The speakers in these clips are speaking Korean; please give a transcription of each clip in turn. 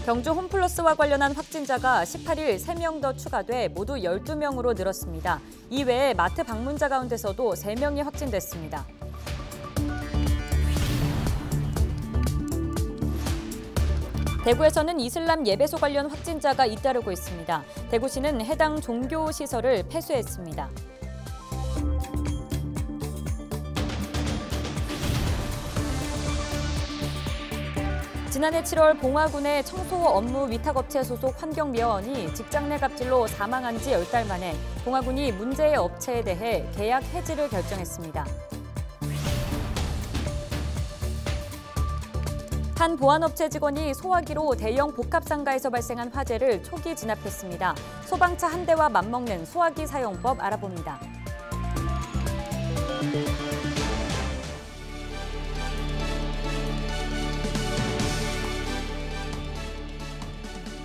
경주 홈플러스와 관련한 확진자가 18일 3명 더 추가돼 모두 12명으로 늘었습니다. 이외에 마트 방문자 가운데서도 3명이 확진됐습니다. 대구에서는 이슬람 예배소 관련 확진자가 잇따르고 있습니다. 대구시는 해당 종교시설을 폐쇄했습니다. 지난해 7월 봉화군의 청소 업무 위탁업체 소속 환경미화원이 직장 내 갑질로 사망한 지 10달 만에 봉화군이 문제의 업체에 대해 계약 해지를 결정했습니다. 한 보안업체 직원이 소화기로 대형 복합상가에서 발생한 화재를 초기 진압했습니다. 소방차 한 대와 맞먹는 소화기 사용법 알아봅니다.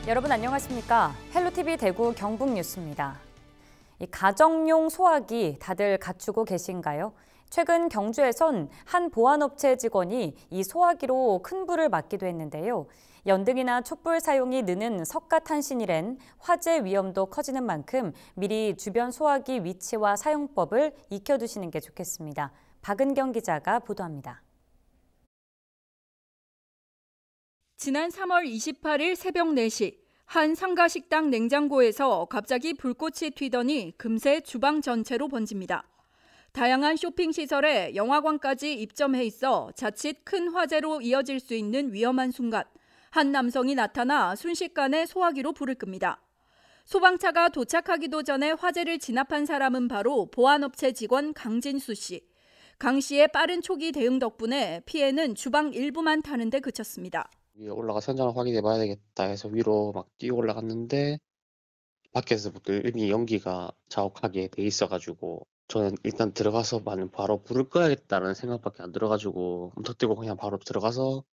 여러분 안녕하십니까? 헬로티비 대구 경북뉴스입니다. 가정용 소화기 다들 갖추고 계신가요? 최근 경주에선 한 보안업체 직원이 이 소화기로 큰 불을 맞기도 했는데요. 연등이나 촛불 사용이 느는 석가탄신일엔 화재 위험도 커지는 만큼 미리 주변 소화기 위치와 사용법을 익혀두시는 게 좋겠습니다. 박은경 기자가 보도합니다. 지난 3월 28일 새벽 4시 한 상가식당 냉장고에서 갑자기 불꽃이 튀더니 금세 주방 전체로 번집니다. 다양한 쇼핑시설에 영화관까지 입점해 있어 자칫 큰 화재로 이어질 수 있는 위험한 순간 한 남성이 나타나 순식간에 소화기로 불을 끕니다. 소방차가 도착하기도 전에 화재를 진압한 사람은 바로 보안업체 직원 강진수 씨. 강 씨의 빠른 초기 대응 덕분에 피해는 주방 일부만 타는 데 그쳤습니다. 위에 올라가서 현장을 확인해봐야 되겠다 해서 위로 막 뛰어 올라갔는데 밖에서부터 이미 연기가 자욱하게 돼 있어가지고 저는 일단 들어가서만 바로 불을 꺼야겠다는 생각밖에 안 들어가지고 엄터뛰고 그냥 바로 들어가서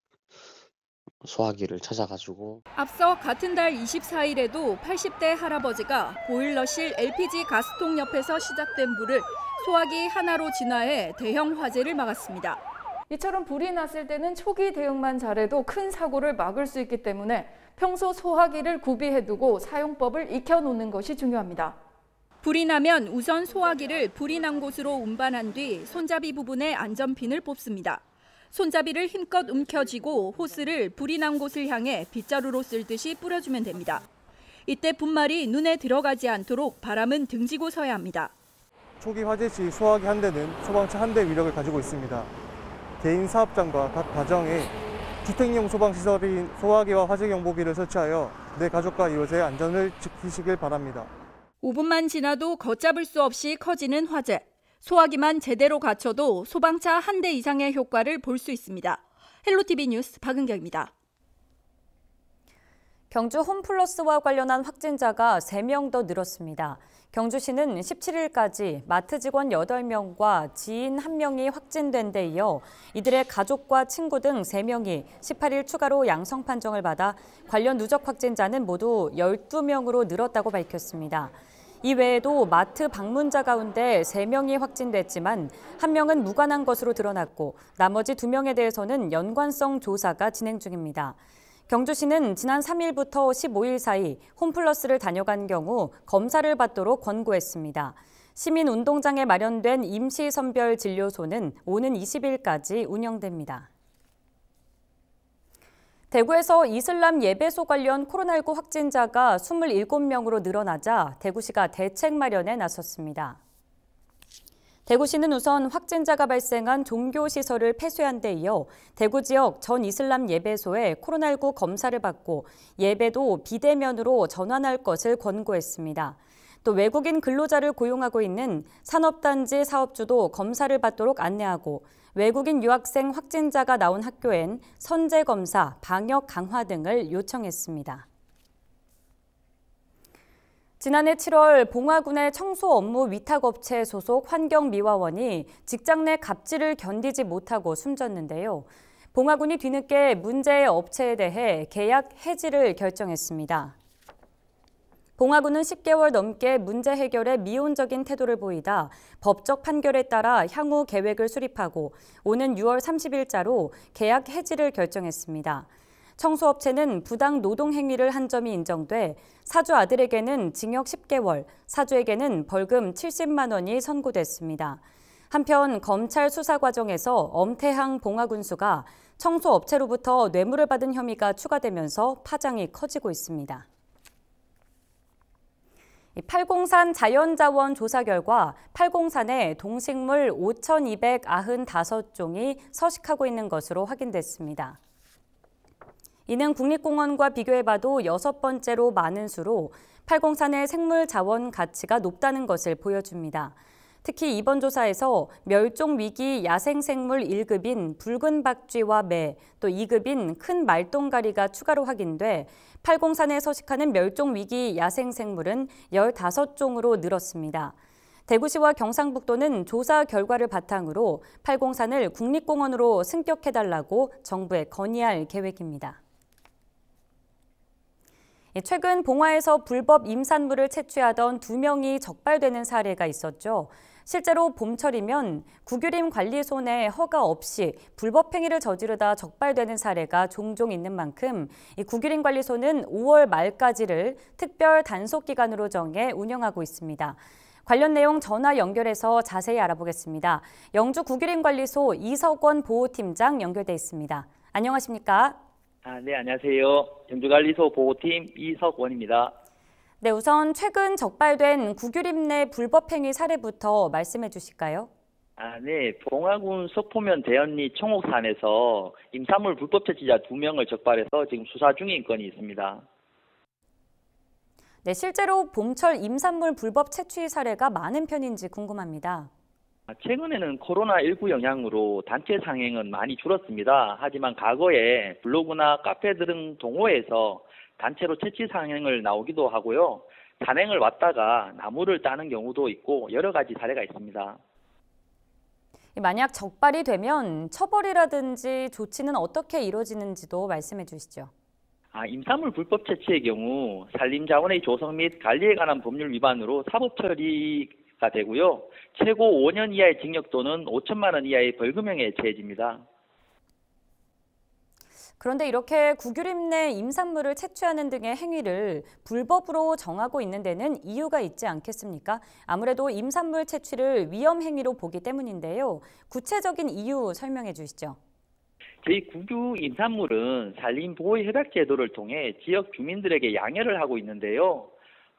소화기를 찾아가지고. 앞서 같은 달 24일에도 80대 할아버지가 보일러실 LPG 가스통 옆에서 시작된 불을 소화기 하나로 진화해 대형 화재를 막았습니다. 이처럼 불이 났을 때는 초기 대응만 잘해도 큰 사고를 막을 수 있기 때문에 평소 소화기를 구비해두고 사용법을 익혀놓는 것이 중요합니다. 불이 나면 우선 소화기를 불이 난 곳으로 운반한 뒤 손잡이 부분에 안전핀을 뽑습니다. 손잡이를 힘껏 움켜쥐고 호스를 불이 난 곳을 향해 빗자루로 쓸듯이 뿌려주면 됩니다. 이때 분말이 눈에 들어가지 않도록 바람은 등지고 서야 합니다. 초기 화재 시 소화기 한 대는 소방차 한 대 위력을 가지고 있습니다. 개인 사업장과 각 가정에 주택용 소방시설인 소화기와 화재 경보기를 설치하여 내 가족과 이웃의 안전을 지키시길 바랍니다. 5분만 지나도 걷잡을 수 없이 커지는 화재. 소화기만 제대로 갖춰도 소방차 한 대 이상의 효과를 볼 수 있습니다. 헬로티비 뉴스 박은경입니다. 경주 홈플러스와 관련한 확진자가 3명 더 늘었습니다. 경주시는 17일까지 마트 직원 8명과 지인 1명이 확진된 데 이어 이들의 가족과 친구 등 3명이 18일 추가로 양성 판정을 받아 관련 누적 확진자는 모두 12명으로 늘었다고 밝혔습니다. 이외에도 마트 방문자 가운데 3명이 확진됐지만 1명은 무관한 것으로 드러났고 나머지 2명에 대해서는 연관성 조사가 진행 중입니다. 경주시는 지난 3일부터 15일 사이 홈플러스를 다녀간 경우 검사를 받도록 권고했습니다. 시민운동장에 마련된 임시선별진료소는 오는 20일까지 운영됩니다. 대구에서 이슬람 예배소 관련 코로나19 확진자가 27명으로 늘어나자 대구시가 대책 마련에 나섰습니다. 대구시는 우선 확진자가 발생한 종교시설을 폐쇄한 데 이어 대구 지역 전 이슬람 예배소에 코로나19 검사를 받고 예배도 비대면으로 전환할 것을 권고했습니다. 또 외국인 근로자를 고용하고 있는 산업단지 사업주도 검사를 받도록 안내하고 외국인 유학생 확진자가 나온 학교엔 선제검사, 방역 강화 등을 요청했습니다. 지난해 7월 봉화군의 청소 업무 위탁업체 소속 환경미화원이 직장 내 갑질을 견디지 못하고 숨졌는데요. 봉화군이 뒤늦게 문제의 업체에 대해 계약 해지를 결정했습니다. 봉화군은 10개월 넘게 문제 해결에 미온적인 태도를 보이다 법적 판결에 따라 향후 계획을 수립하고 오는 6월 30일자로 계약 해지를 결정했습니다. 청소업체는 부당 노동 행위를 한 점이 인정돼 사주 아들에게는 징역 10개월, 사주에게는 벌금 70만 원이 선고됐습니다. 한편 검찰 수사 과정에서 엄태항 봉화군수가 청소업체로부터 뇌물을 받은 혐의가 추가되면서 파장이 커지고 있습니다. 팔공산 자연자원 조사 결과 팔공산에 동식물 5,295종이 서식하고 있는 것으로 확인됐습니다. 이는 국립공원과 비교해봐도 6번째로 많은 수로 팔공산의 생물 자원 가치가 높다는 것을 보여줍니다. 특히 이번 조사에서 멸종위기 야생생물 1급인 붉은 박쥐와 매, 또 2급인 큰 말똥가리가 추가로 확인돼 팔공산에 서식하는 멸종위기 야생생물은 15종으로 늘었습니다. 대구시와 경상북도는 조사 결과를 바탕으로 팔공산을 국립공원으로 승격해달라고 정부에 건의할 계획입니다. 최근 봉화에서 불법 임산물을 채취하던 2명이 적발되는 사례가 있었죠. 실제로 봄철이면 구규림 관리소 내 허가 없이 불법 행위를 저지르다 적발되는 사례가 종종 있는 만큼 이 구규림 관리소는 5월 말까지를 특별 단속 기간으로 정해 운영하고 있습니다. 관련 내용 전화 연결해서 자세히 알아보겠습니다. 영주 구규림 관리소 이석원 보호팀장 연결돼 있습니다. 안녕하십니까? 네, 안녕하세요. 영주관리소 보호팀 이석원입니다. 네, 우선 최근 적발된 구규림 내 불법 행위 사례부터 말씀해 주실까요? 네, 봉화군 석포면 대연리 청옥산에서 임산물 불법 채취자 2명을 적발해서 지금 수사 중인 건이 있습니다. 네, 실제로 봄철 임산물 불법 채취 사례가 많은 편인지 궁금합니다. 최근에는 코로나19 영향으로 단체 상행은 많이 줄었습니다. 하지만 과거에 블로그나 카페 등 동호회에서 단체로 채취 상행을 나오기도 하고요. 산행을 왔다가 나무를 따는 경우도 있고 여러 가지 사례가 있습니다. 만약 적발이 되면 처벌이라든지 조치는 어떻게 이루어지는지도 말씀해 주시죠. 임산물 불법 채취의 경우 산림자원의 조성 및 관리에 관한 법률 위반으로 사법 처리가 되고요. 최고 5년 이하의 징역 또는 5천만 원 이하의 벌금형에 처해집니다. 그런데 이렇게 구규림 내 임산물을 채취하는 등의 행위를 불법으로 정하고 있는 데는 이유가 있지 않겠습니까? 아무래도 임산물 채취를 위험 행위로 보기 때문인데요. 구체적인 이유 설명해 주시죠. 저희 구규 임산물은 산림보호협약 제도를 통해 지역 주민들에게 양해를 하고 있는데요.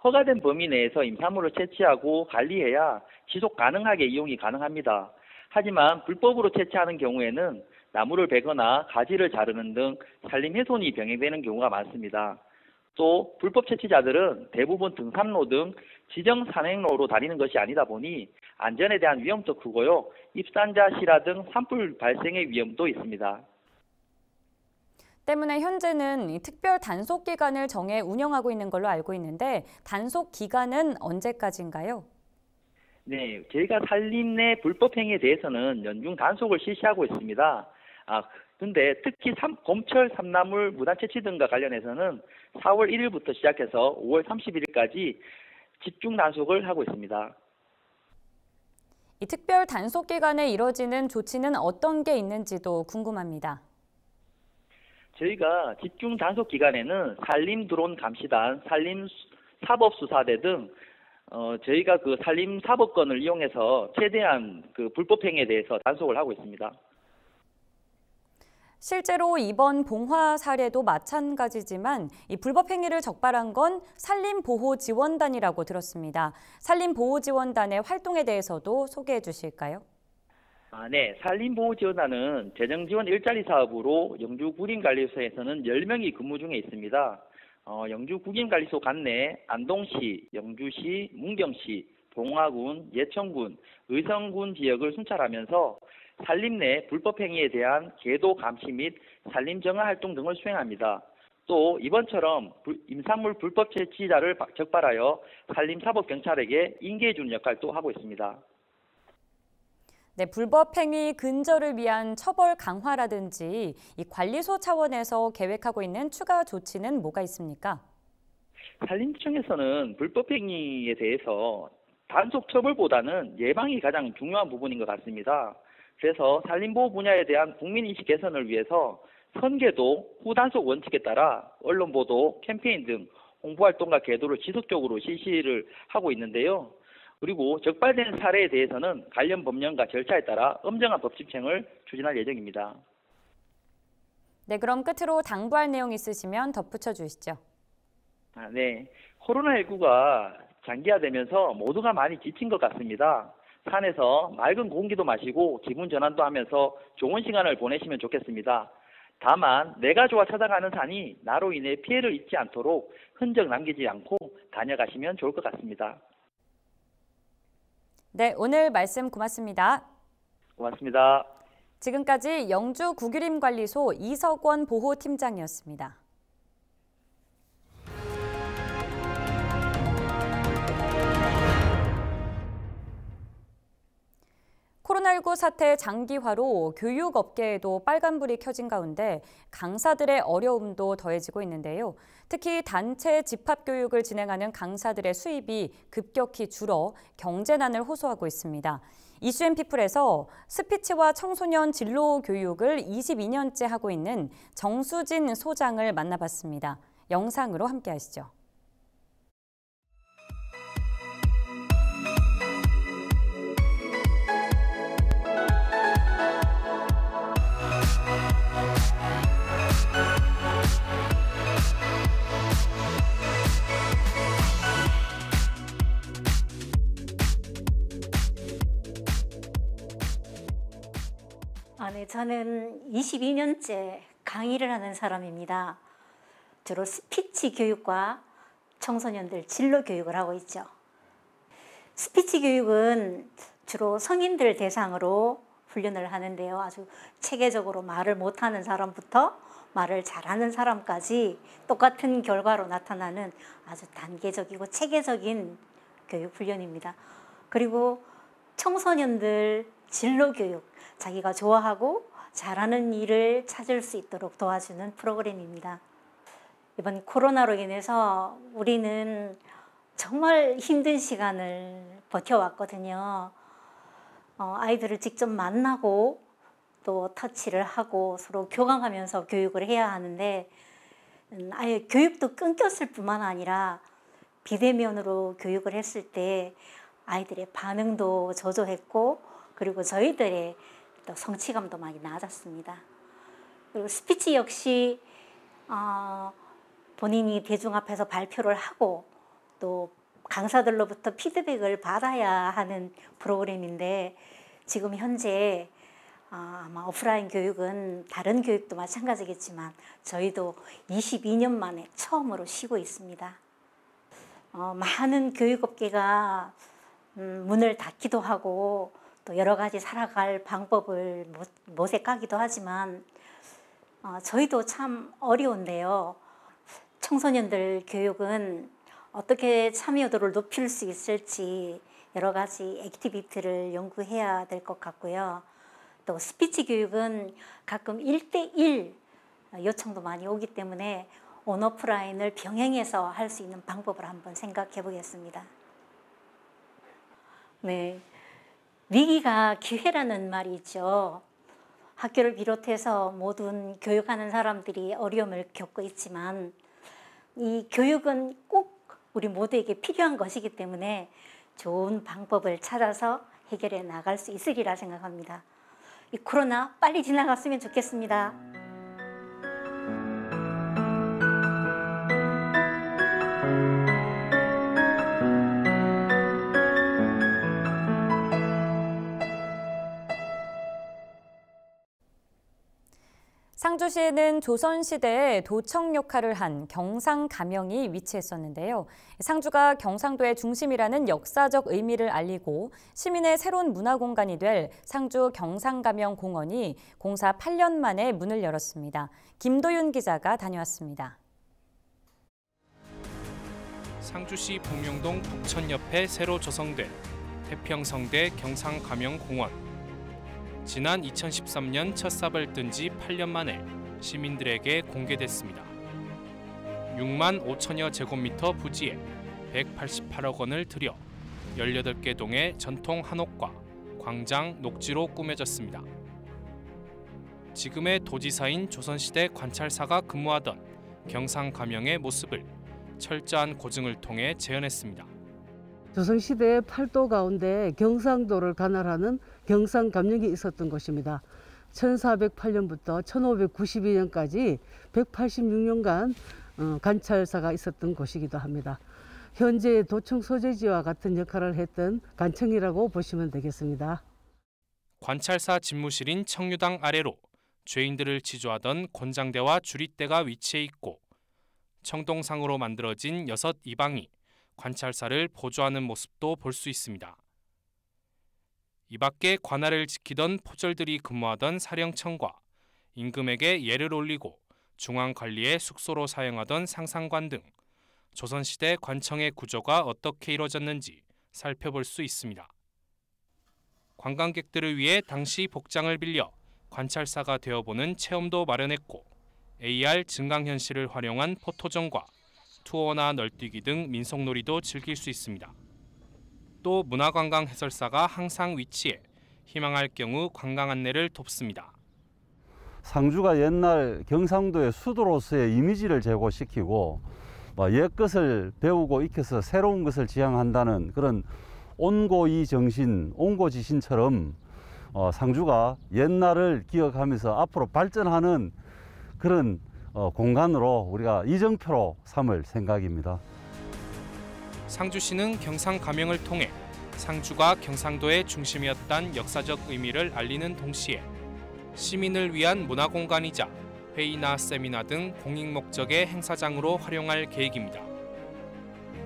허가된 범위 내에서 임산물을 채취하고 관리해야 지속 가능하게 이용이 가능합니다. 하지만 불법으로 채취하는 경우에는 나무를 베거나 가지를 자르는 등 산림 훼손이 병행되는 경우가 많습니다. 또 불법 채취자들은 대부분 등산로 등 지정 산행로로 다니는 것이 아니다 보니 안전에 대한 위험도 크고요. 입산자 실화 등 산불 발생의 위험도 있습니다. 때문에 현재는 특별 단속 기간을 정해 운영하고 있는 걸로 알고 있는데 단속 기간은 언제까지인가요? 네, 저희가 산림 내 불법 행위에 대해서는 연중 단속을 실시하고 있습니다. 근데 특히 봄철 삼나물 무단 채취 등과 관련해서는 4월 1일부터 시작해서 5월 31일까지 집중 단속을 하고 있습니다. 이 특별 단속 기간에 이뤄지는 조치는 어떤 게 있는지도 궁금합니다. 저희가 집중 단속 기간에는 산림 드론 감시단, 산림 사법수사대 등 저희가 그 산림 사법권을 이용해서 최대한 그 불법 행위에 대해서 단속을 하고 있습니다. 실제로 이번 봉화 사례도 마찬가지지만 이 불법 행위를 적발한 건 산림보호지원단이라고 들었습니다. 산림보호지원단의 활동에 대해서도 소개해 주실까요? 네. 산림보호지원단은 재정지원 일자리 사업으로 영주 구림관리소에서는 10명이 근무 중에 있습니다. 영주 구림관리소 관내 안동시, 영주시, 문경시, 봉화군, 예천군, 의성군 지역을 순찰하면서 산림 내 불법 행위에 대한 계도 감시 및 산림 정화 활동 등을 수행합니다. 또 이번처럼 임산물 불법 채취자를 적발하여 산림사법경찰에게 인계해 주는 역할도 하고 있습니다. 네, 불법 행위 근절을 위한 처벌 강화라든지 이 관리소 차원에서 계획하고 있는 추가 조치는 뭐가 있습니까? 산림청에서는 불법 행위에 대해서 단속 처벌보다는 예방이 가장 중요한 부분인 것 같습니다. 그래서 산림보호 분야에 대한 국민인식 개선을 위해서 선계도 후단속 원칙에 따라 언론 보도, 캠페인 등 홍보활동과 계도를 지속적으로 실시를 하고 있는데요. 그리고 적발된 사례에 대해서는 관련 법령과 절차에 따라 엄정한 법 집행을 추진할 예정입니다. 네, 그럼 끝으로 당부할 내용 있으시면 덧붙여 주시죠. 네. 코로나19가 장기화되면서 모두가 많이 지친 것 같습니다. 산에서 맑은 공기도 마시고 기분 전환도 하면서 좋은 시간을 보내시면 좋겠습니다. 다만 내가 좋아 찾아가는 산이 나로 인해 피해를 입지 않도록 흔적 남기지 않고 다녀가시면 좋을 것 같습니다. 네, 오늘 말씀 고맙습니다. 고맙습니다. 지금까지 영주 국유림관리소 이석원 보호팀장이었습니다. 코로나19 사태 장기화로 교육업계에도 빨간불이 켜진 가운데 강사들의 어려움도 더해지고 있는데요. 특히 단체 집합교육을 진행하는 강사들의 수입이 급격히 줄어 경제난을 호소하고 있습니다. 이슈앤피플에서 스피치와 청소년 진로 교육을 22년째 하고 있는 정수진 소장을 만나봤습니다. 영상으로 함께 하시죠. 네, 저는 22년째 강의를 하는 사람입니다. 주로 스피치 교육과 청소년들 진로 교육을 하고 있죠. 스피치 교육은 주로 성인들 대상으로 훈련을 하는데요. 아주 체계적으로 말을 못하는 사람부터 말을 잘하는 사람까지 똑같은 결과로 나타나는 아주 단계적이고 체계적인 교육 훈련입니다. 그리고 청소년들 진로 교육, 자기가 좋아하고 잘하는 일을 찾을 수 있도록 도와주는 프로그램입니다. 이번 코로나로 인해서 우리는 정말 힘든 시간을 버텨왔거든요. 아이들을 직접 만나고 또 터치를 하고 서로 교감하면서 교육을 해야 하는데 아예 교육도 끊겼을 뿐만 아니라 비대면으로 교육을 했을 때 아이들의 반응도 저조했고 그리고 저희들의 또 성취감도 많이 낮았습니다. 그리고 스피치 역시 본인이 대중 앞에서 발표를 하고 또 강사들로부터 피드백을 받아야 하는 프로그램인데 지금 현재 아마 오프라인 교육은 다른 교육도 마찬가지겠지만 저희도 22년 만에 처음으로 쉬고 있습니다. 많은 교육업계가 문을 닫기도 하고 또 여러 가지 살아갈 방법을 모색하기도 하지만 저희도 참 어려운데요. 청소년들 교육은 어떻게 참여도를 높일 수 있을지 여러 가지 액티비티를 연구해야 될 것 같고요. 또 스피치 교육은 가끔 1대1 요청도 많이 오기 때문에 온오프라인을 병행해서 할 수 있는 방법을 한번 생각해 보겠습니다. 네. 위기가 기회라는 말이 있죠. 학교를 비롯해서 모든 교육하는 사람들이 어려움을 겪고 있지만 이 교육은 꼭 우리 모두에게 필요한 것이기 때문에 좋은 방법을 찾아서 해결해 나갈 수 있으리라 생각합니다. 이 코로나 빨리 지나갔으면 좋겠습니다. 상주시에는 조선시대에 도청 역할을 한 경상가명이 위치했었는데요. 상주가 경상도의 중심이라는 역사적 의미를 알리고 시민의 새로운 문화공간이 될 상주 경상가명공원이 공사 8년 만에 문을 열었습니다. 김도윤 기자가 다녀왔습니다. 상주시 복명동 북천 옆에 새로 조성된 태평성대 경상가명공원. 지난 2013년 첫 삽을 뜬 지 8년 만에 시민들에게 공개됐습니다. 6만 5천여 제곱미터 부지에 188억 원을 들여 18개 동의 전통 한옥과 광장, 녹지로 꾸며졌습니다. 지금의 도지사인 조선시대 관찰사가 근무하던 경상 감영의 모습을 철저한 고증을 통해 재현했습니다. 조선시대의 팔도 가운데 경상도를 관할하는 경상감령이 있었던 곳입니다. 1408년부터 1592년까지 186년간 관찰사가 있었던 곳이기도 합니다. 현재 도청 소재지와 같은 역할을 했던 관청이라고 보시면 되겠습니다. 관찰사 집무실인 청류당 아래로 죄인들을 치조하던 곤장대와 주릿대가 위치해 있고 청동상으로 만들어진 6 이방이 관찰사를 보조하는 모습도 볼 수 있습니다. 이 밖에 관할을 지키던 포졸들이 근무하던 사령청과 임금에게 예를 올리고 중앙관리의 숙소로 사용하던 상상관 등 조선시대 관청의 구조가 어떻게 이루어졌는지 살펴볼 수 있습니다. 관광객들을 위해 당시 복장을 빌려 관찰사가 되어보는 체험도 마련했고 AR 증강현실을 활용한 포토존과 투어나 널뛰기 등 민속놀이도 즐길 수 있습니다. 또 문화관광 해설사가 항상 위치해 희망할 경우 관광 안내를 돕습니다. 상주가 옛날 경상도의 수도로서의 이미지를 제고시키고 옛것을 배우고 익혀서 새로운 것을 지향한다는 그런 온고이 정신, 온고지신처럼 상주가 옛날을 기억하면서 앞으로 발전하는 그런 공간으로 우리가 이정표로 삼을 생각입니다. 상주시는 경상 감영을 통해 상주가 경상도의 중심이었다는 역사적 의미를 알리는 동시에 시민을 위한 문화공간이자 회의나 세미나 등 공익 목적의 행사장으로 활용할 계획입니다.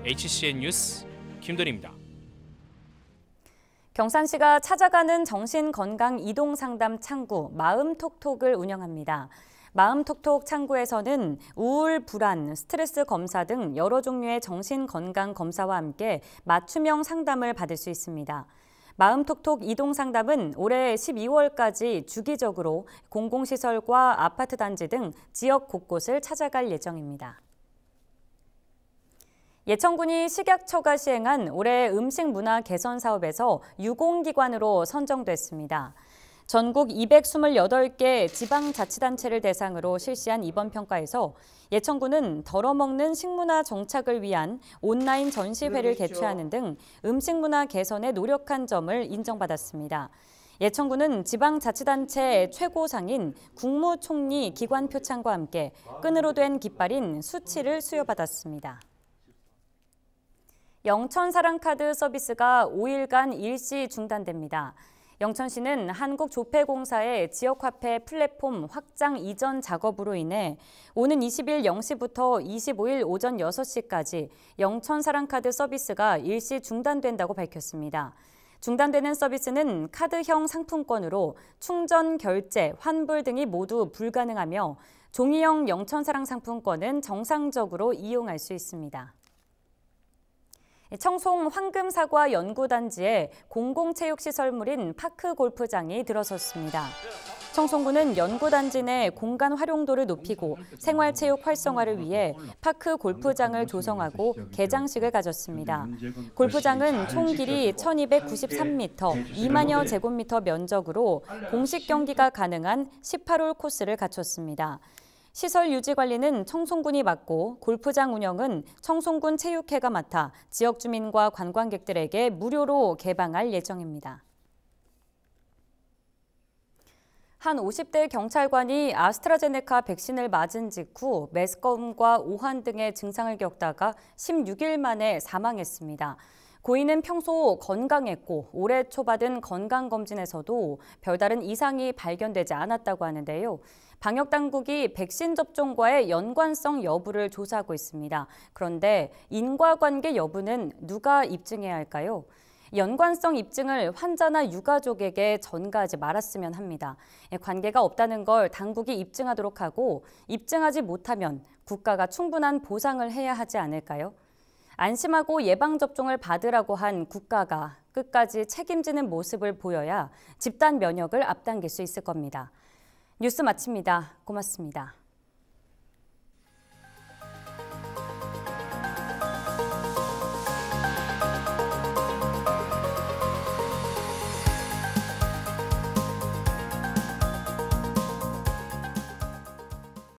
HCN 뉴스 김도리입니다. 경산시가 찾아가는 정신건강 이동상담 창구 마음톡톡을 운영합니다. 마음톡톡 창구에서는 우울, 불안, 스트레스 검사 등 여러 종류의 정신건강 검사와 함께 맞춤형 상담을 받을 수 있습니다. 마음톡톡 이동상담은 올해 12월까지 주기적으로 공공시설과 아파트 단지 등 지역 곳곳을 찾아갈 예정입니다. 예천군이 식약처가 시행한 올해 음식문화 개선 사업에서 유공기관으로 선정됐습니다. 전국 228개 지방자치단체를 대상으로 실시한 이번 평가에서 예천군은 덜어먹는 식문화 정착을 위한 온라인 전시회를 개최하는 등 음식문화 개선에 노력한 점을 인정받았습니다. 예천군은 지방자치단체 최고상인 국무총리 기관표창과 함께 끈으로 된 깃발인 수치를 수여받았습니다. 영천사랑카드 서비스가 5일간 일시 중단됩니다. 영천시는 한국조폐공사의 지역화폐 플랫폼 확장 이전 작업으로 인해 오는 20일 0시부터 25일 오전 6시까지 영천사랑카드 서비스가 일시 중단된다고 밝혔습니다. 중단되는 서비스는 카드형 상품권으로 충전, 결제, 환불 등이 모두 불가능하며 종이형 영천사랑 상품권은 정상적으로 이용할 수 있습니다. 청송 황금사과 연구단지에 공공체육시설물인 파크골프장이 들어섰습니다. 청송군은 연구단지 내 공간 활용도를 높이고 생활체육 활성화를 위해 파크골프장을 조성하고 개장식을 가졌습니다. 골프장은 총 길이 1293m, 2만여 제곱미터 면적으로 공식 경기가 가능한 18홀 코스를 갖췄습니다. 시설 유지 관리는 청송군이 맡고 골프장 운영은 청송군 체육회가 맡아 지역 주민과 관광객들에게 무료로 개방할 예정입니다. 한 50대 경찰관이 아스트라제네카 백신을 맞은 직후 메스꺼움과 오한 등의 증상을 겪다가 16일 만에 사망했습니다. 고인은 평소 건강했고 올해 초받은 건강검진에서도 별다른 이상이 발견되지 않았다고 하는데요. 방역당국이 백신 접종과의 연관성 여부를 조사하고 있습니다. 그런데 인과관계 여부는 누가 입증해야 할까요? 연관성 입증을 환자나 유가족에게 전가하지 말았으면 합니다. 관계가 없다는 걸 당국이 입증하도록 하고 입증하지 못하면 국가가 충분한 보상을 해야 하지 않을까요? 안심하고 예방접종을 받으라고 한 국가가 끝까지 책임지는 모습을 보여야 집단 면역을 앞당길 수 있을 겁니다. 뉴스 마칩니다. 고맙습니다.